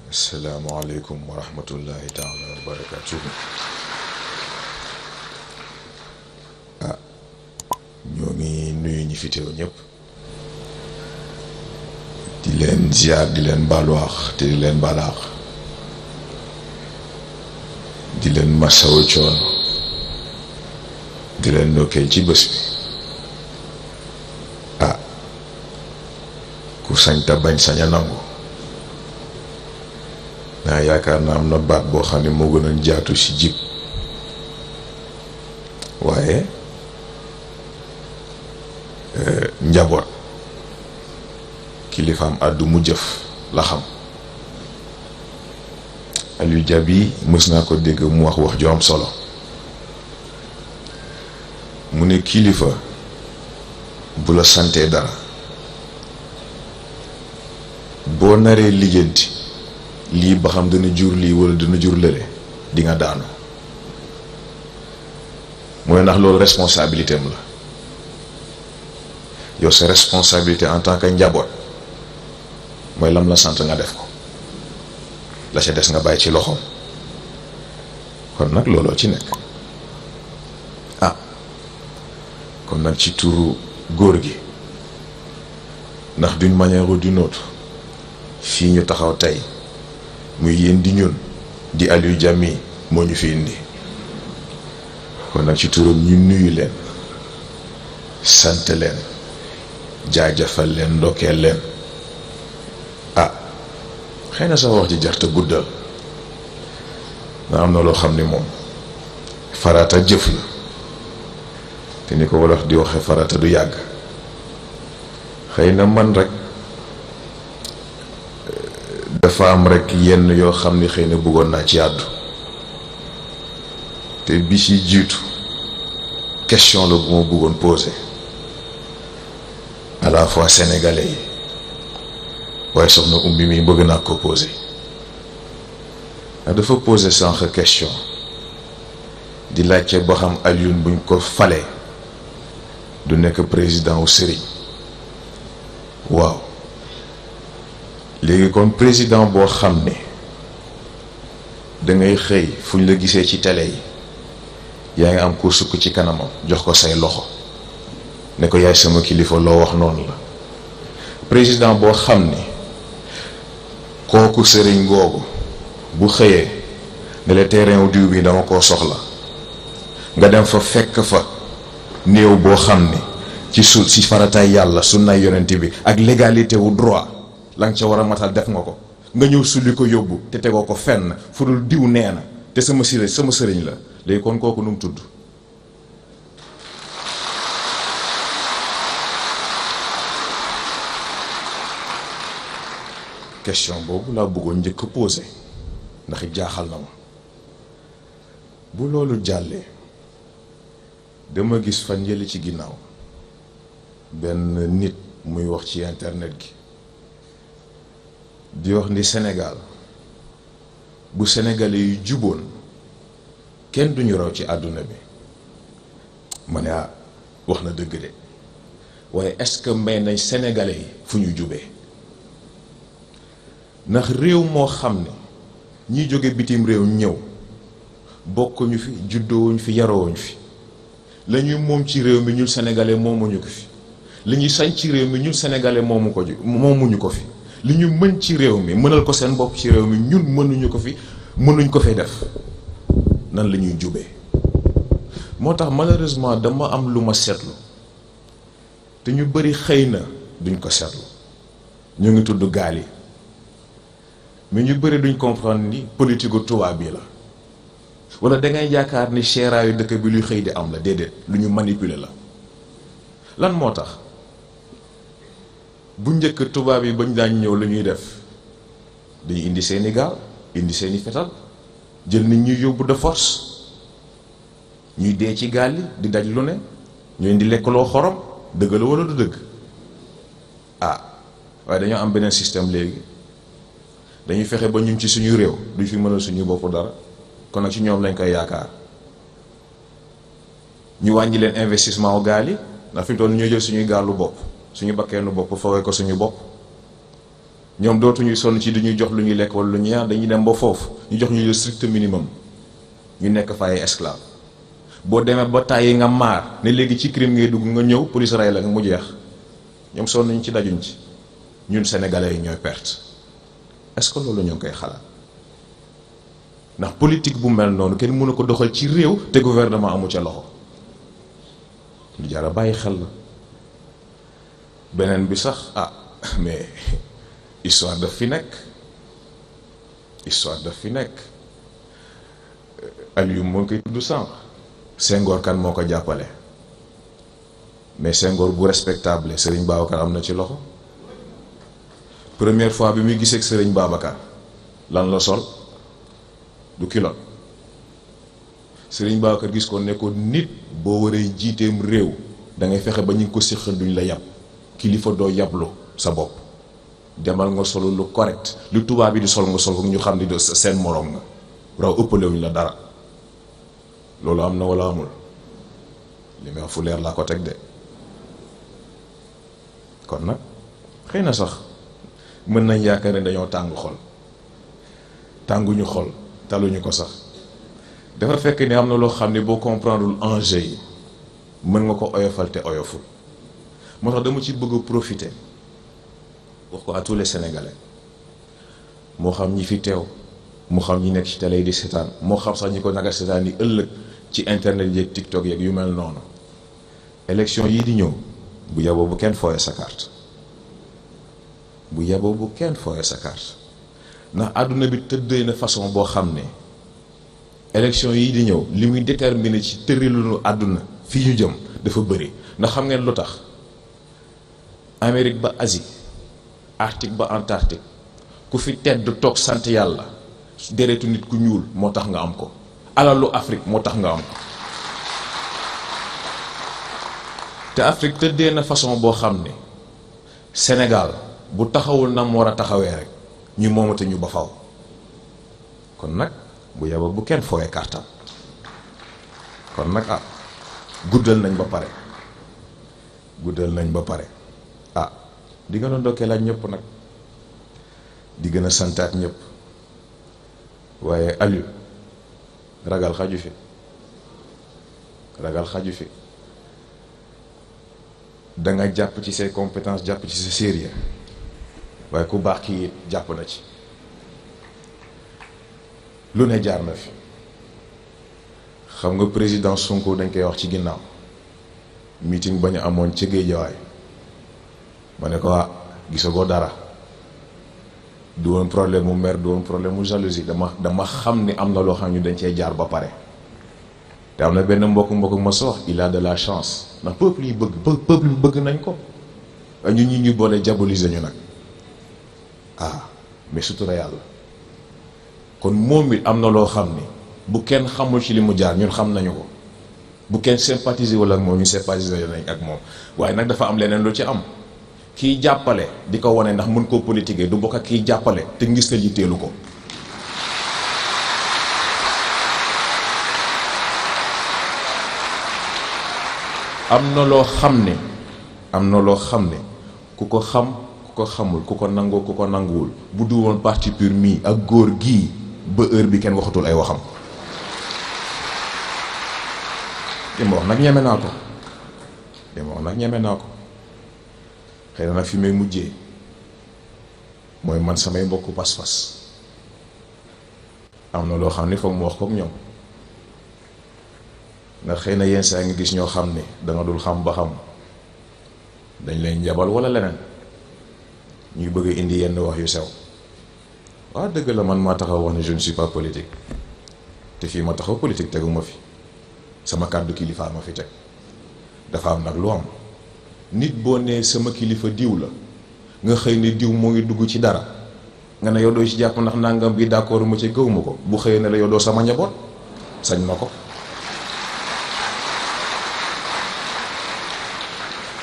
Assalamualaikum warahmatullahi taala wabarakatuh. Ñoo ngi nuyu ñi fi teew ñëpp di leen ziar di leen balwaax te di leen balaax di leen masawu coono di leen ndokkeel ci bés bi. Ku sañ ta bañ sañ a nangu naa yaakaar na am na baat boo xam ne moo gënoon jaatu ci jib waaye njaboot kilifaam àddu mu jëf la xam. Aliou Diaby mës naa ko dégg mu wax ju am solo mu ne kilifa bu la santee dara boo naree lijjanti lii ba xam dana jur lii wala dana jur lële di nga daanu mooy ndax loolu responsabilité am la. Yow sa responsabilité en tant que njaboot mooy lam la sant nga def ko la ca des nga bàyyi ci loxoom. kon nag looloo ci nekk kon nag ci turu góor gi ndax d'une manière ou d'une autre fii ñu taxaw tey muy yéen di ñun di Aliou Diaby moo ñu fi indi kon nag ci turam ñu nuyu leen sant leen jaajëfal leen ndokkeel leen. Xëy na sax wax ji jarta guddal na am na loo xam ni moom farata jëf la te ni ko wolof di waxe farata du yàgg. Xëy na man rek dafa am rek yenn yoo xam ni xëy na bëggoon naa ci àddu te bi ci jiitu question la bu ma bëggoon poser à la fois sénégalais yi waaye soxna ummi mi bëgg naa ko poser. Dafa poser sànq question di laajte ba xam Alioune buñ ko falee du nekk président wu sëriñ. Waaw léegi kon président boo xam ne da ngay xëy fu ñu la gisee ci télé yi yaa ngi am ko sukk ci kanamam jox ko say loxo ne ko yaay sama kilifa loo wax noonu la. Président boo xam ne kooku sëriñ googu bu xëyee ne la terrain wu diw bi dama koo soxla nga dem fa fekk fa néew boo xam ne ci si farataay yàlla sunnaay yonent bi ak légalité wu droit la nga ca war a matal def nga ko nga ñëw sulli ko yóbbu te tegoo ko fenn fu dul diw nee na te sama sëriñ la léegi kon kooku nu mu tudd. Question boobu laa bëggoon njëkk posé ndax jaaxal na ma. Bu loolu jàllee dama gis fan yële ci ginnaaw benn nit muy wax ci internet gi di wax ni Sénégal bu Sénégalais yu juboon kenn duñu raw ci àdduna bi. Ma ne wax na dëgg de waaye est-ce que may nañ Sénégalais yi fu ñu jubee. Ndax réew moo xam ne ñi jóge bitim réew ñëw bokkuñu fi juddoowuñ fi yarowuñ fi la ñuy moom ci réew mi ñun sénégalais moomuñu ko fi li ñuy sañ ci réew mi ñun sénégalais moomuñu ko fi li ñu mën ci réew mi mënal ko seen bopp ci réew mi ñun mënuñ ko fi def nan la ñuy jubee. moo tax malheureusement dama am lu ma seetlu te ñu bari xëy na duñ ko seetlu ñu ngi tudd gaal yi. Mais ñu bëri duñ comprendre ni politique gu tubaab bi la wala da ngay yaakaar ni seeraayu dëkk bi luy xëy di am la déedéet lu ñu manipuler la. Lan moo tax bu njëkk tubaab yi bañ daan ñëw lu ñuy def dañuy indi seeni gaal indi seeni fetal jël nit ñuy yóbbu de force ñuy dee ci gaal yi di daj lu ne ñu indi lekkaloo xorom dëgg la wala du dëgg. Waaye dañoo am beneen système léegi. Dañuy fexe ba ñun ci suñu réew duñ fi mënal suñu bopp dara kon nag ci ñoom lañ koy yaakaar ñu wàññi leen investissement wu gaal yi ndax fi mu toll ñoo jël suñuy gaalu bopp suñu bakkeenu bopp fawee ko suñu bopp ñoom dootuñuy sonn ci duñuy jox lu ñuy lekk wala lu ñuy dañuy dem ba foofu ñu jox ñu le strict minimum ñu nekk fa ay esclave boo demee ba tàyyi nga maar ne léegi ci crime ngay dugg nga ñëw police rey la nga mu jeex ñoom sonn nañ ci dajuñ ci ñun sénégalais yi ñooy perte est-ce que loolu ñoo ngi koy xalaat ndax politique bu mel noonu kenn mënu ko doxal ci réew te gouvernement amu ca loxo lu jar a bàyyi xel la beneen bi sax mais histoire daf fi nekk Aliou moo koy tudd sànq Senghor kan moo ko jàppale mais Senghor bu respectable Serigne Babacar am na ci loxo première fois bi muy gisee ak Serigne Babacar lan la sol du kilot Serigne Babacar gis ko ne ko nit boo waree jiiteem réew da ngay fexe ba ñu ko séqal duñ la yab kilifa doo yablu sa bopp demal nga solo lu correct lu tubaab bi di sol nga sol ko ñu xam ni do seen morom nga raw ëppalewuñ la dara loolu am na wala amul li may wax fu leer laa ko teg de kon nag xëy na sax mën nañ yaakaar ne dañoo tàng xol tànguñu xol taluñu ko sax dafa fekk ni am na loo xam ne boo comprendreul enjeu yi mën nga ko oyofal te oyoful moo tax dama ci bëgg a profiter wax ko à tous les Sénégalais moo xam ñi fi teew moo xam ñi nekk ci télé yi di seetaan moo xam sax ñi ko naga seetaan yi ëllëg ci internet yeeg TikTok yeeg yu mel noonu élection yii di ñëw bu yaboo bu kenn fooyee sa carte bu yaboo bu kenn fooyee sa carte ndax àdduna bi tëddee na façon boo xam ne élection yii di ñëw li muy déterminer ci tërilunu àdduna fii ñu jëm dafa bëri ndax xam ngeen lu tax Amérique ba Asie Arctique ba Antarctique ku fi tedd toog sant yàlla deretu nit ku ñuul moo tax nga am ko alalu Afrique moo tax nga am ko te Afrique tëddee na façon boo xam ne Sénégal bu taxawul na mu war a taxawee rek ñu moomate ñu ba faw kon nag bu yaba bu kenn fooyee kartam kon nag guddal nañ ba pare di gën a ndokkeel ak ñëpp nag di gën a santaat ñëpp waaye Aliou ragal xaju fi da nga jàpp ci say compétences jàpp ci sa sérieux waaye ku baax kii jàpp na ci lu ne jaar na fi xam nga président Sonko dañ koy wax ci ginnaaw meeting ba ñu amoon ca Géejawaay ma ne ko gisagoo dara du woon problème mu mer du woon problème mu jalousie dama xam ni am na loo xam ñu dañ cee jaar ba pare te am na benn mbokk ma wax il a de la chance ndax peuple yi bëgg nañ ko ñun ñu boole diaboliser ñu nag mais sutura yàlla kon moom it am na loo xam ni bu kenn xamul ci li mu jaar ñun xam nañu ko bu kenn sympathiser wala ak moom ñu sympathiser nañ ak moom waaye nag dafa am leneen lu ci am kiy jàppale di ko wane ndax mën koo politiquer du bokk ak kiy jàppale te ngis la yitteelu ko am na loo xam ne ku ko xam ku ko xamul ku ko nangoo ku ko nanguwul bu du woon parti pur mii ak góor gii ba heure bi kenn waxatul ay waxam li ma wax nag ñeme naa ko xëy na nag fi may mujjee mooy man samay mbokku pas-pas am na loo xam ne foog mu wax kook ñoom ndax xëy na yenn saa ngi gis ñoo xam ne danga dul xam ba xam dañ leen njabal wala leneen ñuy bëgg indi yenn wax yu sew waaw dëgg la man maa taxaw wax ne je ne suis pas politique te fii ma taxaw politique teguma fi sama kàddu kilifa ma fi teg dafa am nag lu am nit boo nee sama kilifa diw la nga xëy ne diw moo ngi dugg ci dara nga ne yow doo ci jàpp ndax nangam bi d'accord ma ci gëwuma ko bu xëyee ne la yow doo sama njaboot sañ na ko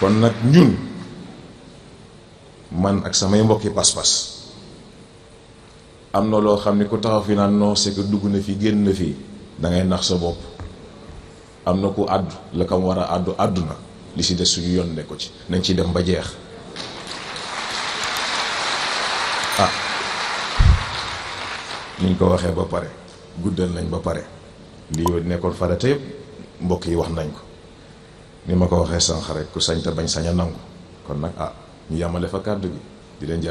kon nag ñun man ak samay mbokki pas-pas am na loo xam ne ku taxaw fi naan non c'est que dugg na fi génn na fii da ngay nax sa bopp am na ku àddu la kam war a àddu àdduna li si des suñu yoon ne ko ci nañ ci dem ba jeex niñ ko waxee ba pare guddal nañ ba pare lii nekkoon farata yëpp mbokk yi wax nañ ko ni ma ko waxee sànq rek ku sañ te bañ sañ a nangu kon nag ñu yàmmale fa kàddu gi di leen jaaj